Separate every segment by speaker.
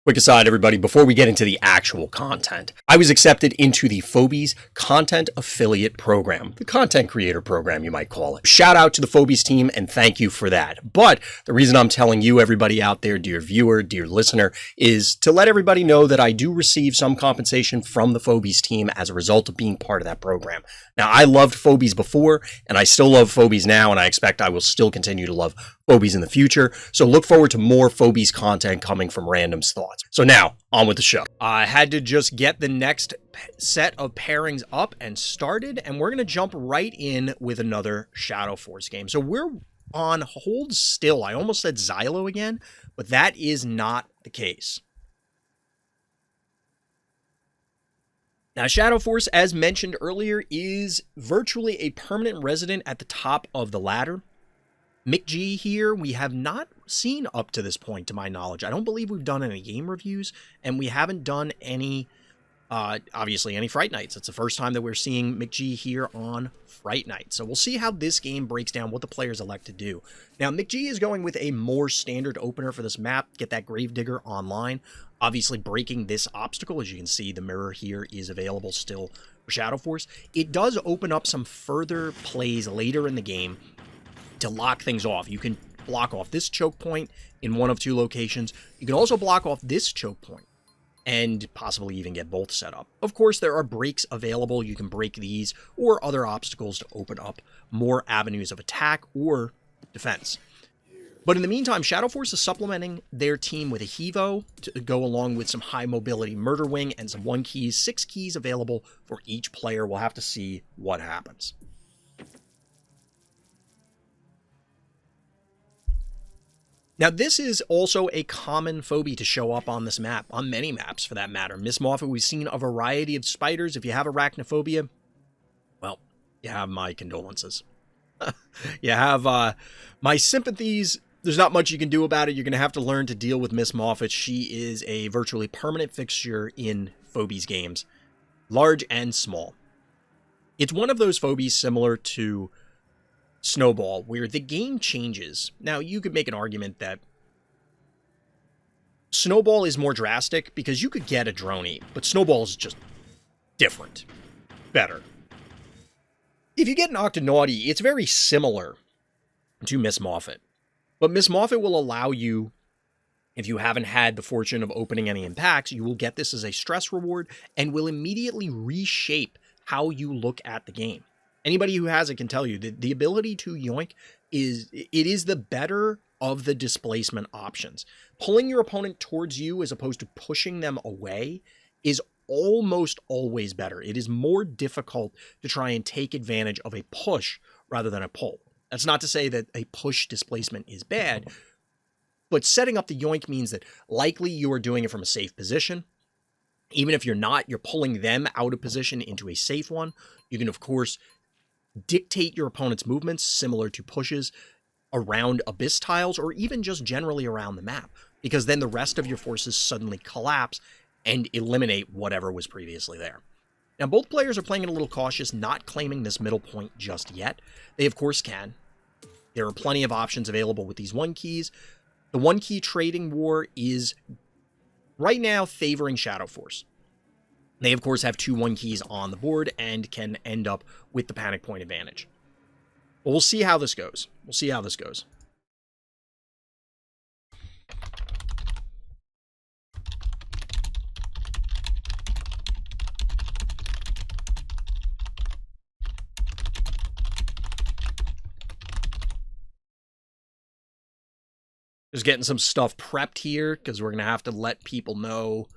Speaker 1: Quick aside, everybody, before we get into the actual content, I was accepted into the Phobies Content Affiliate Program, the content creator program, you might call it. Shout out to the Phobies team, and thank you for that. But the reason I'm telling you, everybody out there, dear viewer, dear listener, is to let everybody know that I do receive some compensation from the Phobies team as a result of being part of that program. Now, I loved Phobies before, and I still love Phobies now, and I expect I will still continue to love Phobies in the future. So look forward to more Phobies content coming from Random's Thoughts. So now, on with the show. I had to just get the next set of pairings up and started, and we're going to jump right in with another Shadow Force game. So we're on Hold Still. I almost said Xylo again, but that is not the case. Now, Shadow Force, as mentioned earlier, is virtually a permanent resident at the top of the ladder. McG here, we have not seen up to this point, to my knowledge. I don't believe we've done any game reviews, and we haven't done any, obviously, any Fright Nights. It's the first time that we're seeing McG here on Fright Night. So we'll see how this game breaks down, what the players elect to do. Now, McG is going with a more standard opener for this map, get that Gravedigger online. Obviously, breaking this obstacle, as you can see, the mirror here is available still for Shadow Force. It does open up some further plays later in the game to lock things off. You can block off this choke point in one of two locations. You can also block off this choke point and possibly even get both set up. Of course, there are breaks available. You can break these or other obstacles to open up more avenues of attack or defense. But in the meantime, Shadow Force is supplementing their team with a Hevo to go along with some high mobility Murder Wing and some 1 keys, 6 keys available for each player. We'll have to see what happens. Now, this is also a common phobie to show up on this map, on many maps for that matter. Miss Moffat, we've seen a variety of spiders. If you have arachnophobia, well, you have my condolences. You have my sympathies. There's not much you can do about it. You're going to have to learn to deal with Miss Moffat. She is a virtually permanent fixture in Phobies games, large and small. It's one of those phobies similar to Snowball, where the game changes. Now, you could make an argument that Snowball is more drastic because you could get a droney, but Snowball is just different, better. If you get an Octonaughty, it's very similar to Miss Moffat, but Miss Moffat will allow you, if you haven't had the fortune of opening any impacts, you will get this as a stress reward and will immediately reshape how you look at the game. Anybody who has it can tell you that the ability to yoink is the better of the displacement options. Pulling your opponent towards you as opposed to pushing them away is almost always better. It is more difficult to try and take advantage of a push rather than a pull. That's not to say that a push displacement is bad, but setting up the yoink means that likely you are doing it from a safe position. Even if you're not, you're pulling them out of position into a safe one. You can, of course, dictate your opponent's movements similar to pushes around abyss tiles or even just generally around the map, because then the rest of your forces suddenly collapse and eliminate whatever was previously there. Now, both players are playing it a little cautious, not claiming this middle point just yet. They, of course, can. There are plenty of options available with these 1 keys. The 1 key trading war is right now favoring Shadow Force. They, of course, have 2 1 keys on the board and can end up with the panic point advantage. But we'll see how this goes. We'll see how this goes. Just getting some stuff prepped here because we're going to have to let people know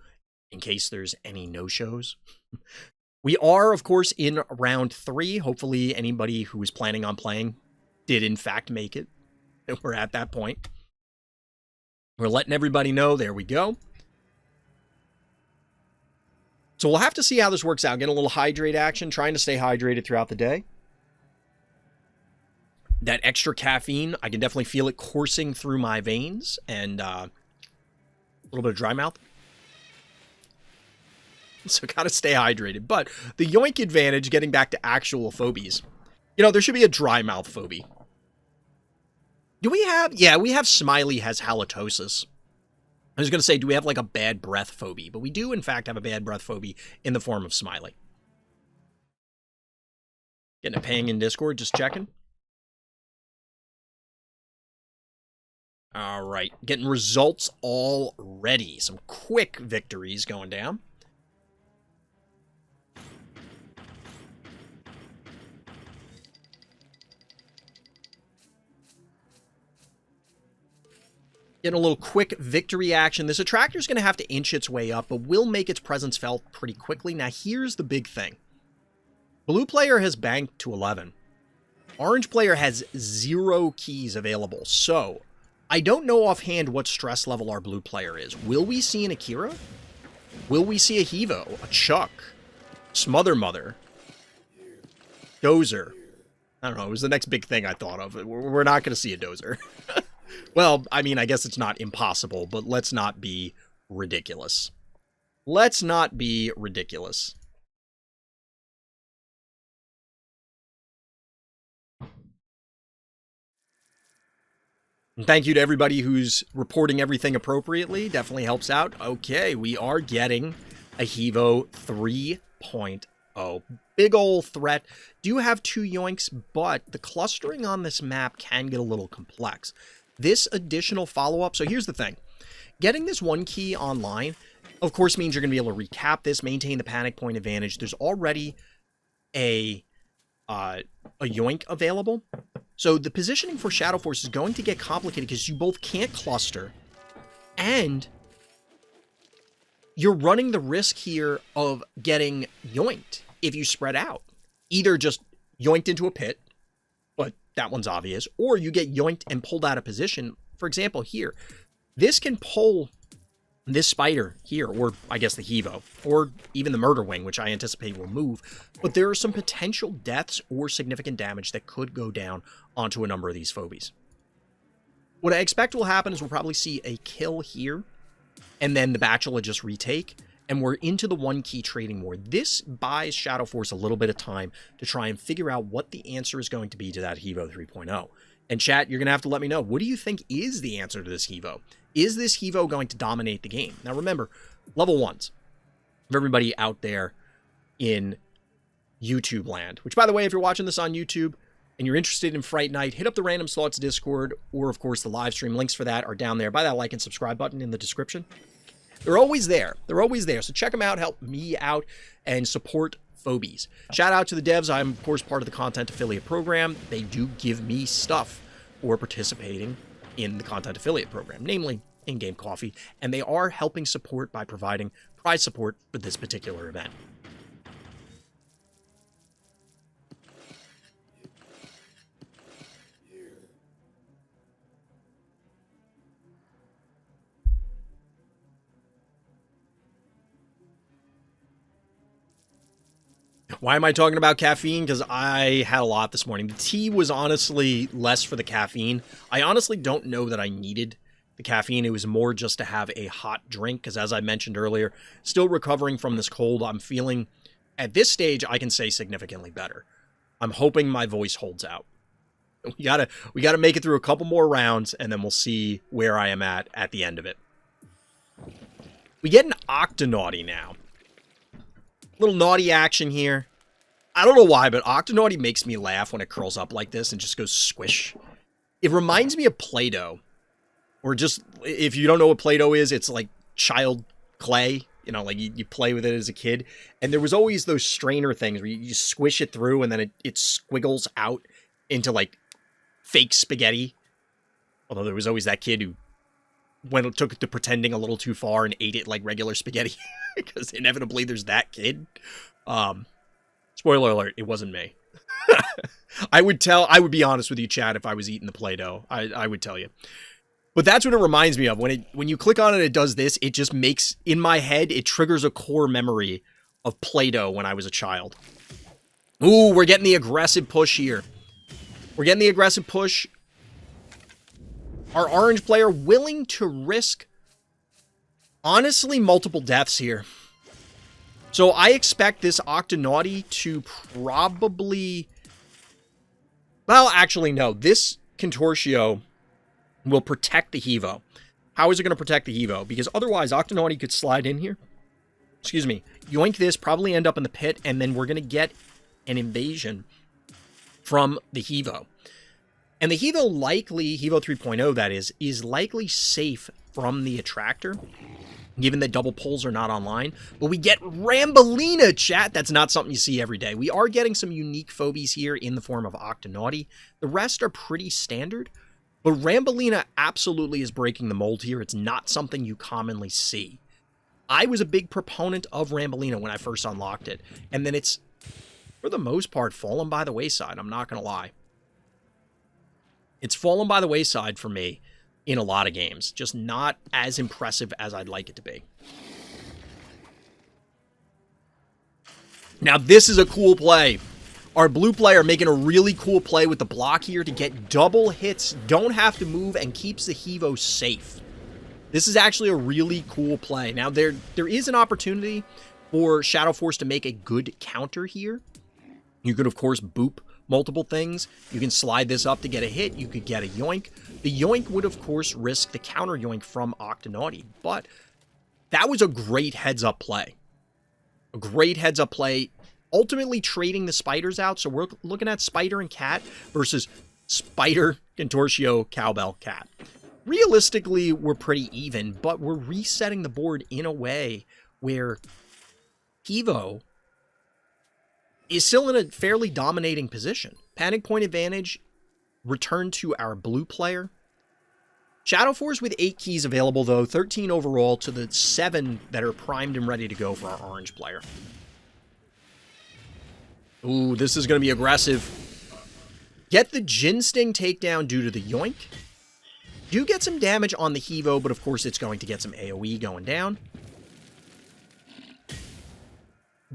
Speaker 1: in case there's any no-shows. We are, of course, in round 3. Hopefully anybody who was planning on playing did in fact make it. We're at that point. We're letting everybody know. There we go. So we'll have to see how this works out. Get a little hydrate action, trying to stay hydrated throughout the day. That extra caffeine, I can definitely feel it coursing through my veins, and a little bit of dry mouth. So gotta stay hydrated. But the yoink advantage, getting back to actual phobies. You know, there should be a dry mouth phobie. Do we have... Yeah, we have Smiley has halitosis. I was going to say, do we have like a bad breath phobie? But we do, in fact, have a bad breath phobie in the form of Smiley. Getting a ping in Discord, just checking. All right, getting results already. Some quick victories going down. Getting a little quick victory action. This attractor's going to have to inch its way up, but will make its presence felt pretty quickly. Now, here's the big thing. Blue player has banked to 11. Orange player has 0 keys available. So, I don't know offhand what stress level our blue player is. Will we see an Akira? Will we see a Hevo? A Chuck? Smother Mother? Dozer? I don't know. It was the next big thing I thought of. We're not going to see a Dozer. Well, I mean, I guess it's not impossible, but let's not be ridiculous. Let's not be ridiculous. And thank you to everybody who's reporting everything appropriately. Definitely helps out. Okay, we are getting a Hevo 3.0. Big ol' threat. Do have 2 yoinks, but the clustering on this map can get a little complex. This additional follow-up, so here's the thing. Getting this 1 key online, of course, means you're going to be able to recap this, maintain the panic point advantage. There's already a yoink available. So the positioning for Shadow Force is going to get complicated because you both can't cluster, and you're running the risk here of getting yoinked if you spread out. Either just yoinked into a pit, but that one's obvious, or you get yoinked and pulled out of position. For example, here, this can pull this spider here, or I guess the Hevo, or even the Murder Wing, which I anticipate will move, but there are some potential deaths or significant damage that could go down onto a number of these phobies. What I expect will happen is we'll probably see a kill here, and then the batch will just retake, and we're into the 1 key trading war. This buys Shadow Force a little bit of time to try and figure out what the answer is going to be to that Hevo 3.0. And chat, you're going to have to let me know, what do you think is the answer to this Hevo? Is this Hevo going to dominate the game? Now remember, level 1s, for everybody out there in YouTube land, which by the way, if you're watching this on YouTube and you're interested in Fright Night, hit up the Random Thoughts Discord, or of course the live stream. Links for that are down there by that like and subscribe button in the description. They're always there. They're always there. So check them out, help me out, and support Phobies. Shout out to the devs. I'm, of course, part of the content affiliate program. They do give me stuff for participating in the content affiliate program, namely in-game coffee, and they are helping support by providing prize support for this particular event. Why am I talking about caffeine? Because I had a lot this morning. The tea was honestly less for the caffeine. I honestly don't know that I needed the caffeine. It was more just to have a hot drink, because as I mentioned earlier, still recovering from this cold. I'm feeling, at this stage, I can say significantly better. I'm hoping my voice holds out. We gotta make it through a couple more rounds, and then we'll see where I am at the end of it. We get an Octonaughty now. Little naughty action here. I don't know why, but Octonaughty makes me laugh when it curls up like this and just goes squish. It reminds me of Play-Doh. Or just, if you don't know what Play-Doh is, it's like child clay. You know, like you play with it as a kid. And there was always those strainer things where you squish it through and then it squiggles out into like fake spaghetti. Although there was always that kid who took it to pretending a little too far and ate it like regular spaghetti. Because inevitably there's that kid. Spoiler alert, it wasn't me. I would be honest with you, Chad, if I was eating the Play-Doh. I would tell you. But that's what it reminds me of. When you click on it, it does this. It just makes, in my head, it triggers a core memory of Play-Doh when I was a child. Ooh, we're getting the aggressive push here. We're getting the aggressive push. Our orange player willing to risk, honestly, multiple deaths here. So I expect this Octonaughty to probably... Well, actually, no. This Contortio will protect the Hevo. How is it going to protect the Evo? Because otherwise, Octonaughty could slide in here. Excuse me. Yoink this, probably end up in the pit, and then we're going to get an invasion from the Evo. And the Evo likely, Evo 3.0 that is likely safe from the attractor, given that double pulls are not online. But we get Rambolina, chat. That's not something you see every day. We are getting some unique Phobies here in the form of Octonaughty. The rest are pretty standard. But Rambolina absolutely is breaking the mold here. It's not something you commonly see. I was a big proponent of Rambolina when I first unlocked it. And then it's, for the most part, fallen by the wayside. I'm not going to lie. It's fallen by the wayside for me in a lot of games. Just not as impressive as I'd like it to be. Now, this is a cool play. Our blue player making a really cool play with the block here to get double hits, don't have to move, and keeps the Evo safe. This is actually a really cool play. Now, there is an opportunity for Shadow Force to make a good counter here. You could, of course, boop multiple things. You can slide this up to get a hit. You could get a yoink. The yoink would, of course, risk the counter yoink from Octonaughty, but that was a great heads-up play. A great heads-up play. Ultimately trading the spiders out, so we're looking at Spider and Cat versus Spider, Contortio, Cowbell, Cat. Realistically, we're pretty even, but we're resetting the board in a way where Evo is still in a fairly dominating position. Panic point advantage returned to our blue player. Shadow Force with 8 keys available, though, 13 overall to the 7 that are primed and ready to go for our orange player. Ooh, this is going to be aggressive. Get the Jin Sting takedown due to the yoink. Do get some damage on the Evo, but of course it's going to get some AoE going down.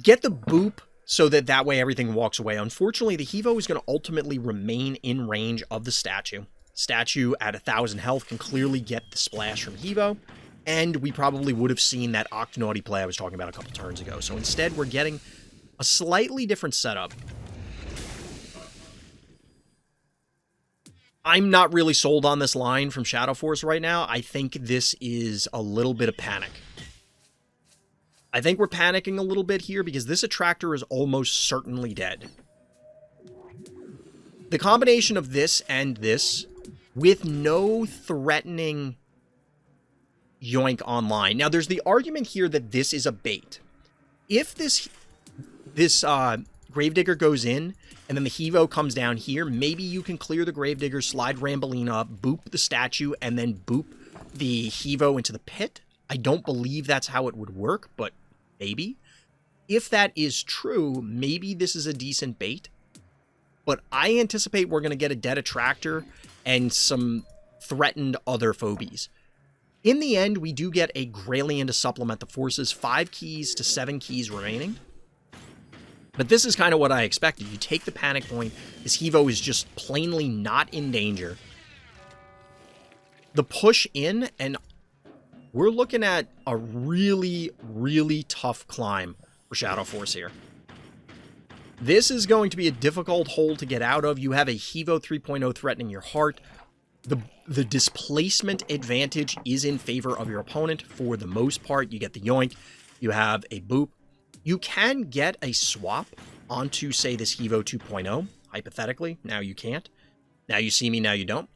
Speaker 1: Get the boop so that way everything walks away. Unfortunately, the Evo is going to ultimately remain in range of the statue. Statue at 1,000 health can clearly get the splash from Evo, and we probably would have seen that Octonaughty play I was talking about a couple turns ago. So instead, we're getting a slightly different setup. I'm not really sold on this line from Shadow Force right now. I think this is a little bit of panic. I think we're panicking a little bit here because this attractor is almost certainly dead. The combination of this and this with no threatening yoink online. Now, there's the argument here that this is a bait. If this Gravedigger goes in, and then the Evo comes down here, maybe you can clear the Gravedigger, slide Rambolina up, boop the statue, and then boop the Evo into the pit. I don't believe that's how it would work, but maybe. If that is true, maybe this is a decent bait. But I anticipate we're going to get a dead attractor and some threatened other Phobies. In the end, we do get a Grailian to supplement the forces, 5 keys to 7 keys remaining. But this is kind of what I expected. You take the panic point. This Evo is just plainly not in danger. The push in, and we're looking at a really, really tough climb for Shadow Force here. This is going to be a difficult hole to get out of. You have a Evo 3.0 threatening your heart. The displacement advantage is in favor of your opponent for the most part. You get the yoink. You have a boop. You can get a swap onto, say, this Evo 2.0, hypothetically. Now you can't. Now you see me, now you don't.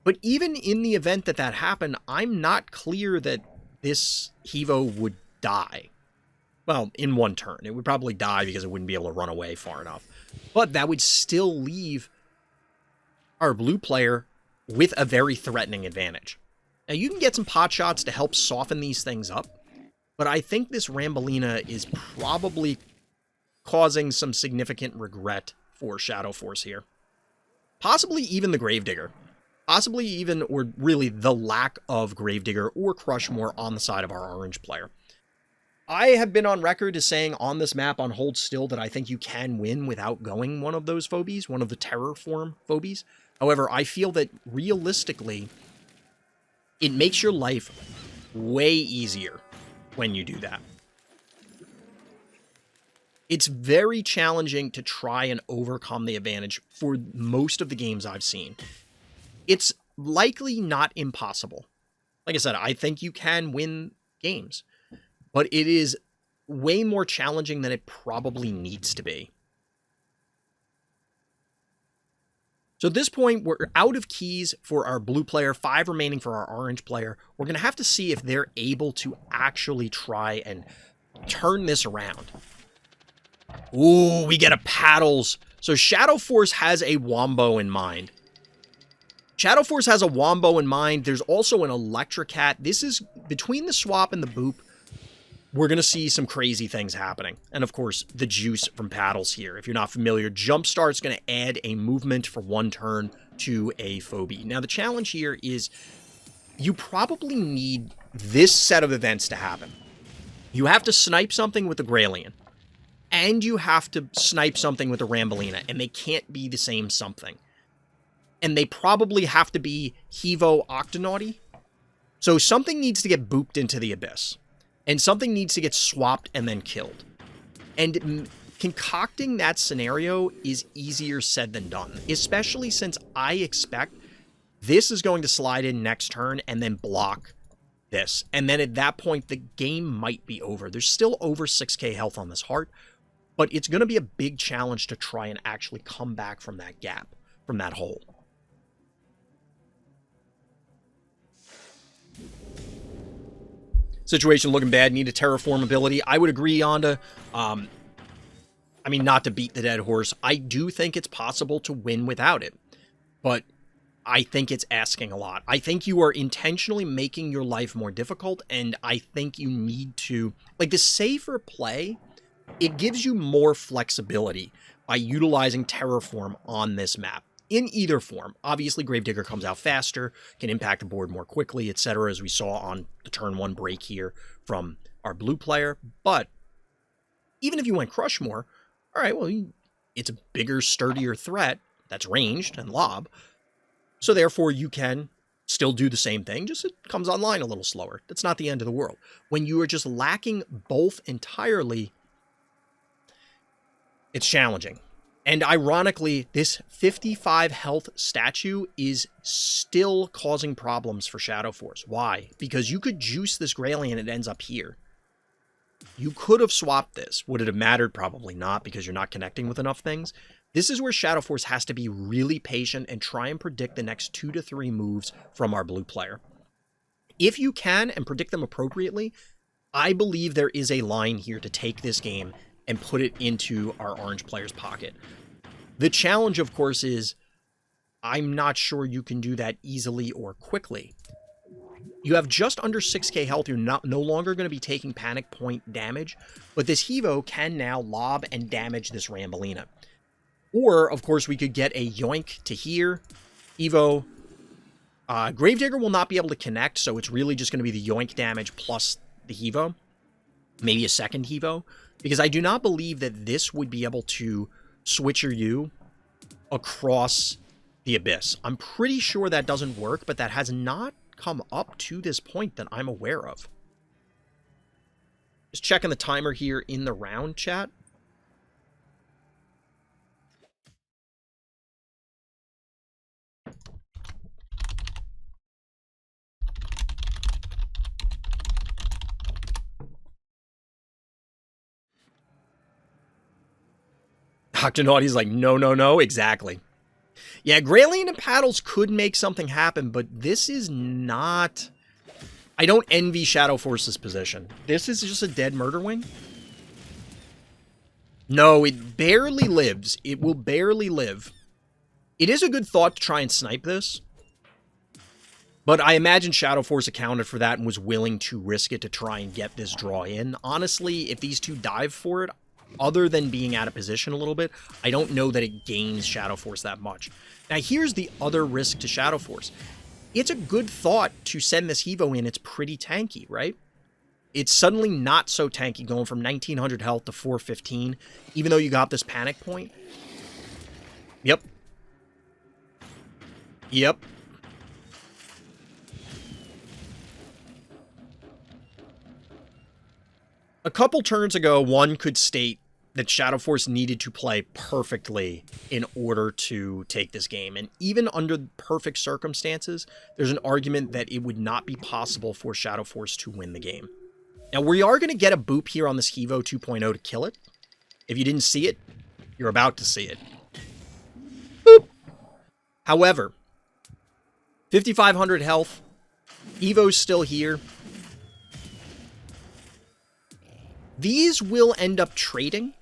Speaker 1: But even in the event that that happened, I'm not clear that this Evo would die. Well, in one turn. It would probably die because it wouldn't be able to run away far enough. But that would still leave our blue player with a very threatening advantage. Now, you can get some pot shots to help soften these things up. But I think this Rambolina is probably causing some significant regret for Shadow Force here. Possibly even the Gravedigger. Possibly even, or really, the lack of Gravedigger or Crushmore on the side of our orange player. I have been on record as saying on this map on Hold Still that I think you can win without going one of those Phobies, one of the Terror form Phobies. However, I feel that realistically, it makes your life way easier when you do that. It's very challenging to try and overcome the advantage for most of the games I've seen. It's likely not impossible. Like I said, I think you can win games, but it is way more challenging than it probably needs to be. So at this point, we're out of keys for our blue player, 5 remaining for our orange player. We're going to have to see if they're able to actually try and turn this around. Ooh, we get a paddles. So Shadow Force has a Wombo in mind. Shadow Force has a Wombo in mind. There's also an Electrocat. This is, between the swap and the boop, we're going to see some crazy things happening. And of course, the juice from paddles here. If you're not familiar, Jumpstart's going to add a movement for 1 turn to a Phobie. Now, the challenge here is you probably need this set of events to happen. You have to snipe something with the Grailian, and you have to snipe something with the Rambolina, and they can't be the same something. And they probably have to be Hevo Octonauty. So something needs to get booped into the Abyss. And something needs to get swapped and then killed. And concocting that scenario is easier said than done, especially since I expect this is going to slide in next turn and then block this. And then at that point, the game might be over. There's still over 6k health on this heart, but it's going to be a big challenge to try and actually come back from that gap, from that hole. Situation looking bad, need a terraform ability. I would agree, Yonda. I mean, not to beat the dead horse. I do think it's possible to win without it, but I think it's asking a lot. I think you are intentionally making your life more difficult, and I think you need to, like, the safer play, it gives you more flexibility by utilizing terraform on this map. In either form. Obviously, Gravedigger comes out faster, can impact the board more quickly, etc., as we saw on the turn 1 break here from our blue player. But even if you went Crushmore, all right, well, it's a bigger, sturdier threat that's ranged and lob. So therefore, you can still do the same thing, just it comes online a little slower. That's not the end of the world. When you are just lacking both entirely, it's challenging. And ironically, this 55 health statue is still causing problems for Shadow Force. Why? Because you could juice this Grailian and it ends up here. You could have swapped this. Would it have mattered? Probably not, because you're not connecting with enough things. This is where Shadow Force has to be really patient and try and predict the next 2 to 3 moves from our blue player. If you can and predict them appropriately, I believe there is a line here to take this game and put it into our orange player's pocket. The challenge, of course, is I'm not sure you can do that easily or quickly. You have just under 6k health. You're no longer going to be taking panic point damage, but this Hevo can now lob and damage this Rambolina. Or, of course, we could get a Yoink to here. Evo. Gravedigger will not be able to connect, so it's really just going to be the Yoink damage plus the Hevo. Maybe a second Hevo. Because I do not believe that this would be able to switcher you across the Abyss. I'm pretty sure that doesn't work, but that has not come up to this point that I'm aware of. Just checking the timer here in the round, chat. Octonauty's like, no, exactly. Yeah, Grailian and Paddles could make something happen, but this is not... I don't envy Shadow Force's position. This is just a dead Murderwing. No, it barely lives. It will barely live. It is a good thought to try and snipe this, but I imagine Shadow Force accounted for that and was willing to risk it to try and get this draw in. Honestly, if these two dive for it, other than being out of position a little bit, I don't know that it gains Shadow Force that much. Now, here's the other risk to Shadow Force. It's a good thought to send this Hevo in. It's pretty tanky, right? It's suddenly not so tanky, going from 1900 health to 415, even though you got this panic point. Yep. A couple turns ago, one could state that Shadow Force needed to play perfectly in order to take this game. And even under perfect circumstances, there's an argument that it would not be possible for Shadow Force to win the game. Now, we are going to get a boop here on this Hevo 2.0 to kill it. If you didn't see it, you're about to see it. Boop! However, 5,500 health. Evo's still here. These will end up trading.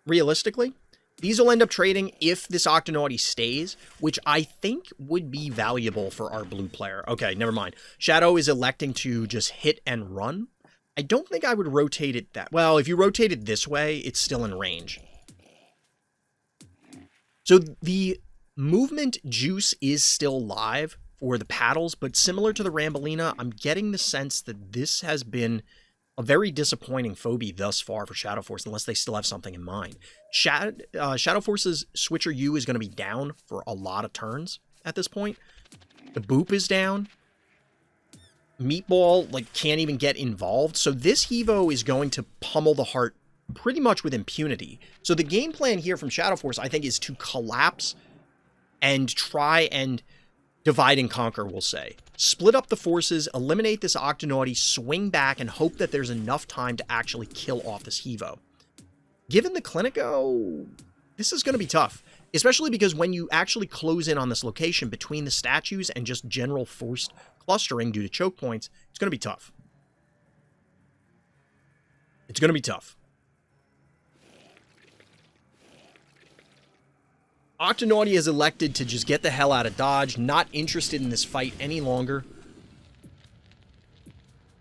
Speaker 1: Realistically, these will end up trading if this Octonauty stays, which I think would be valuable for our blue player. Okay, never mind. Shadow is electing to just hit and run. I don't think I would rotate it that... Well, if you rotate it this way, it's still in range. So the movement juice is still live for the paddles, but similar to the Rambolina, I'm getting the sense that this has been a very disappointing phobie thus far for Shadow Force, unless they still have something in mind. Shadow Force's Switcher U is going to be down for a lot of turns at this point. The boop is down. Meatball, like, can't even get involved. So this Hevo is going to pummel the heart pretty much with impunity. So the game plan here from Shadow Force, I think, is to collapse and try and divide and conquer, we'll say. Split up the forces, eliminate this Octonauty, swing back, and hope that there's enough time to actually kill off this Hevo. Given the Clinico, this is going to be tough. Especially because when you actually close in on this location between the statues and just general forced clustering due to choke points, it's going to be tough. It's going to be tough. Octonauty has elected to just get the hell out of Dodge, not interested in this fight any longer.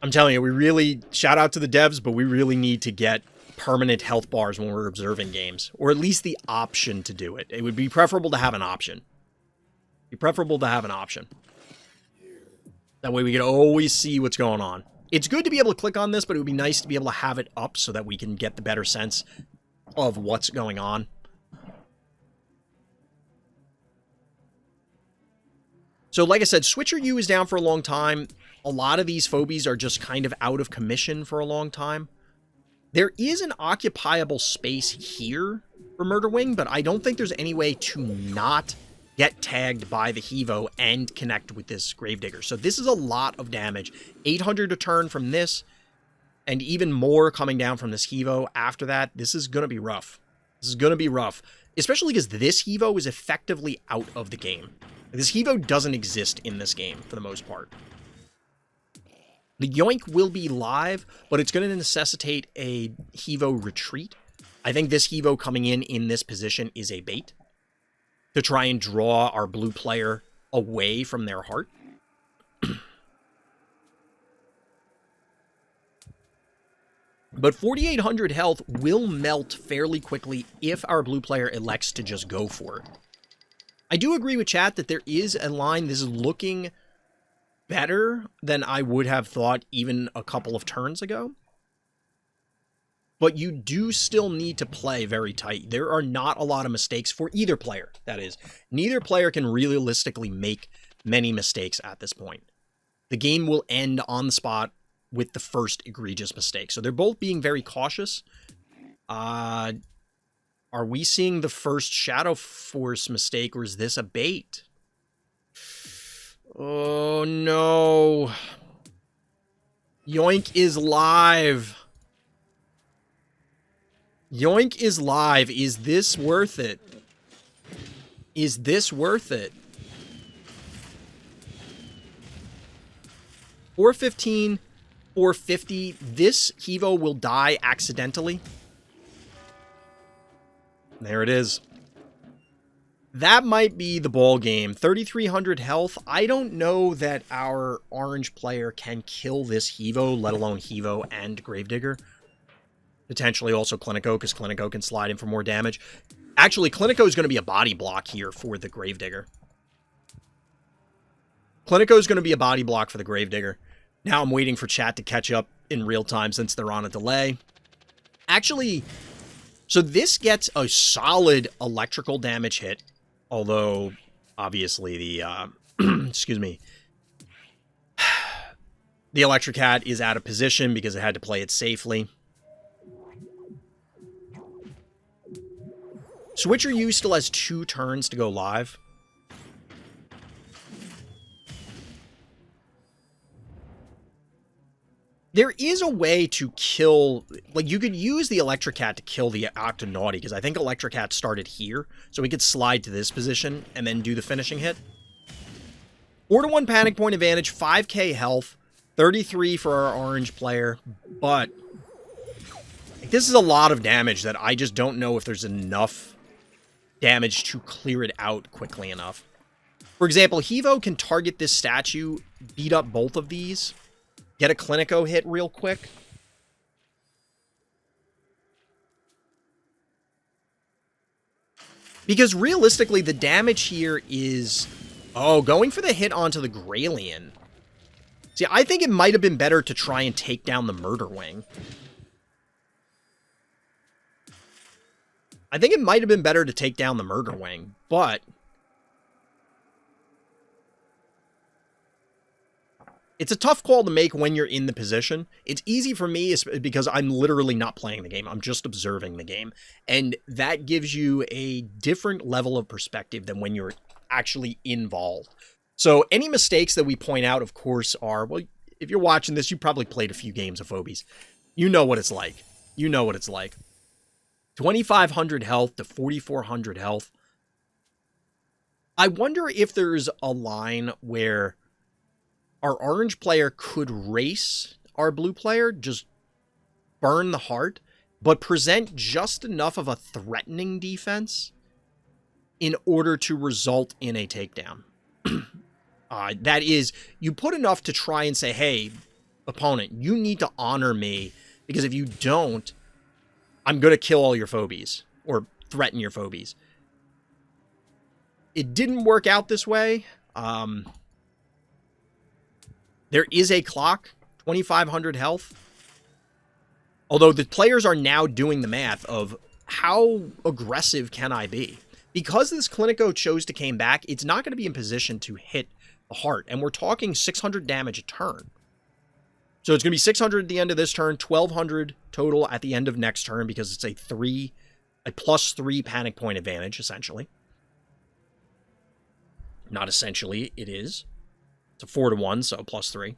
Speaker 1: I'm telling you, we really, shout out to the devs, but we really need to get permanent health bars when we're observing games, or at least the option to do it. It would be preferable to have an option. That way we could always see what's going on. It's good to be able to click on this, but it would be nice to be able to have it up so that we can get the better sense of what's going on. So like I said, Switcher U is down for a long time. A lot of these phobies are just kind of out of commission for a long time. There is an occupiable space here for Murderwing, but I don't think there's any way to not get tagged by the Hevo and connect with this Gravedigger. So this is a lot of damage. 800 a turn from this, and even more coming down from this Hevo after that. This is going to be rough. This is going to be rough, especially because this Hevo is effectively out of the game. This Hevo doesn't exist in this game for the most part. The Yoink will be live, but it's going to necessitate a Hevo retreat. I think this Hevo coming in this position is a bait to try and draw our blue player away from their heart. But 4,800 health will melt fairly quickly if our blue player elects to just go for it. I do agree with chat that there is a line. This is looking better than I would have thought even a couple of turns ago. But you do still need to play very tight. There are not a lot of mistakes for either player, that is. Neither player can realistically make many mistakes at this point. The game will end on the spot with the first egregious mistake. So they're both being very cautious. Are we seeing the first Shadow Force mistake, or is this a bait? Oh, no. Yoink is live. Yoink is live. Is this worth it? Is this worth it? 415, 450. This Hevo will die accidentally. There it is. That might be the ball game. 3,300 health. I don't know that our orange player can kill this Hevo, let alone Hevo and Gravedigger. Potentially also Clinico, because Clinico can slide in for more damage. Actually, Clinico is going to be a body block here for the Gravedigger. Clinico is going to be a body block for the Gravedigger. Now I'm waiting for chat to catch up in real time since they're on a delay. Actually, so this gets a solid electrical damage hit. Although, obviously, the, excuse me, the Electric Hat is out of position because it had to play it safely. Switcher U still has 2 turns to go live. There is a way to kill, like, you could use the Electrocat to kill the Octonaughty, because I think Electrocat started here, so we could slide to this position and then do the finishing hit. 4-1 panic point advantage, 5k health, 33 for our orange player, but like, this is a lot of damage that I just don't know if there's enough damage to clear it out quickly enough. For example, Hevo can target this statue, beat up both of these, get a Clinico hit real quick. Because realistically, the damage here is... Oh, going for the hit onto the Gralien. See, I think it might have been better to try and take down the Murder Wing. I think it might have been better to take down the Murder Wing, but... It's a tough call to make when you're in the position. It's easy for me because I'm literally not playing the game. I'm just observing the game. And that gives you a different level of perspective than when you're actually involved. So any mistakes that we point out, of course, are, well, if you're watching this, you probably played a few games of Phobies. You know what it's like. You know what it's like. 2,500 health to 4,400 health. I wonder if there's a line where our orange player could race our blue player, just burn the heart, but present just enough of a threatening defense in order to result in a takedown. That is, you put enough to try and say, hey, opponent, you need to honor me, because if you don't, I'm going to kill all your Phobies, or threaten your Phobies. It didn't work out this way. There is a clock, 2,500 health. Although the players are now doing the math of how aggressive can I be? Because this Clinico chose to came back, it's not going to be in position to hit the heart. And we're talking 600 damage a turn. So it's going to be 600 at the end of this turn, 1,200 total at the end of next turn, because it's a +3 panic point advantage, essentially. Not essentially, it is. It's a 4-1, so +3.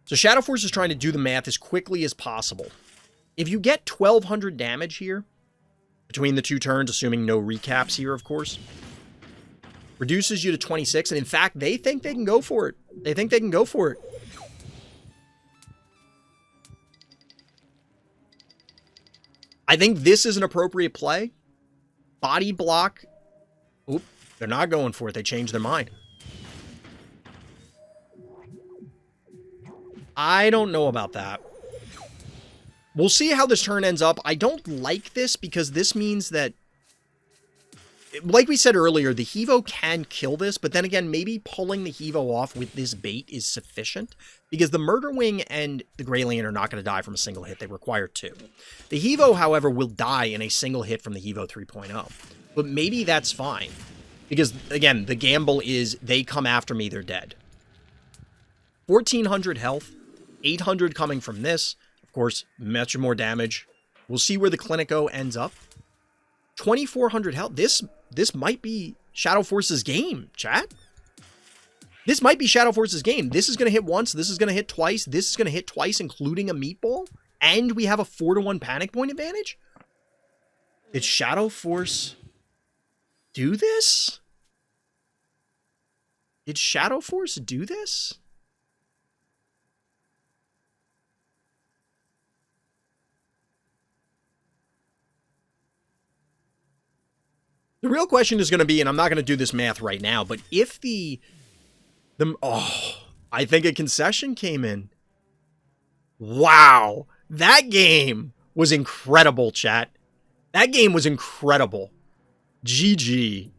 Speaker 1: So Shadow Force is trying to do the math as quickly as possible. If you get 1,200 damage here, between the 2 turns, assuming no recaps here, of course, reduces you to 26, and in fact, they think they can go for it. They think they can go for it. I think this is an appropriate play. Body block. Oop. They're not going for it. They changed their mind. I don't know about that. We'll see how this turn ends up. I don't like this because this means that, like we said earlier, the Hevo can kill this, but then again, maybe pulling the Hevo off with this bait is sufficient, because the Murder Wing and the Gralien are not going to die from a single hit. They require 2. The Hevo, however, will die in a single hit from the Hevo 3.0, but maybe that's fine. Because, again, the gamble is they come after me, they're dead. 1,400 health, 800 coming from this. Of course, much more damage. We'll see where the Clinico ends up. 2,400 health. This might be Shadow Force's game, chat. This might be Shadow Force's game. This is going to hit once. This is going to hit twice. This is going to hit twice, including a meatball. And we have a 4-1 panic point advantage. Did Shadow Force do this? Did Shadow Force do this? The real question is going to be, and I'm not going to do this math right now, but if I think a concession came in. Wow. That game was incredible, chat. That game was incredible. GG.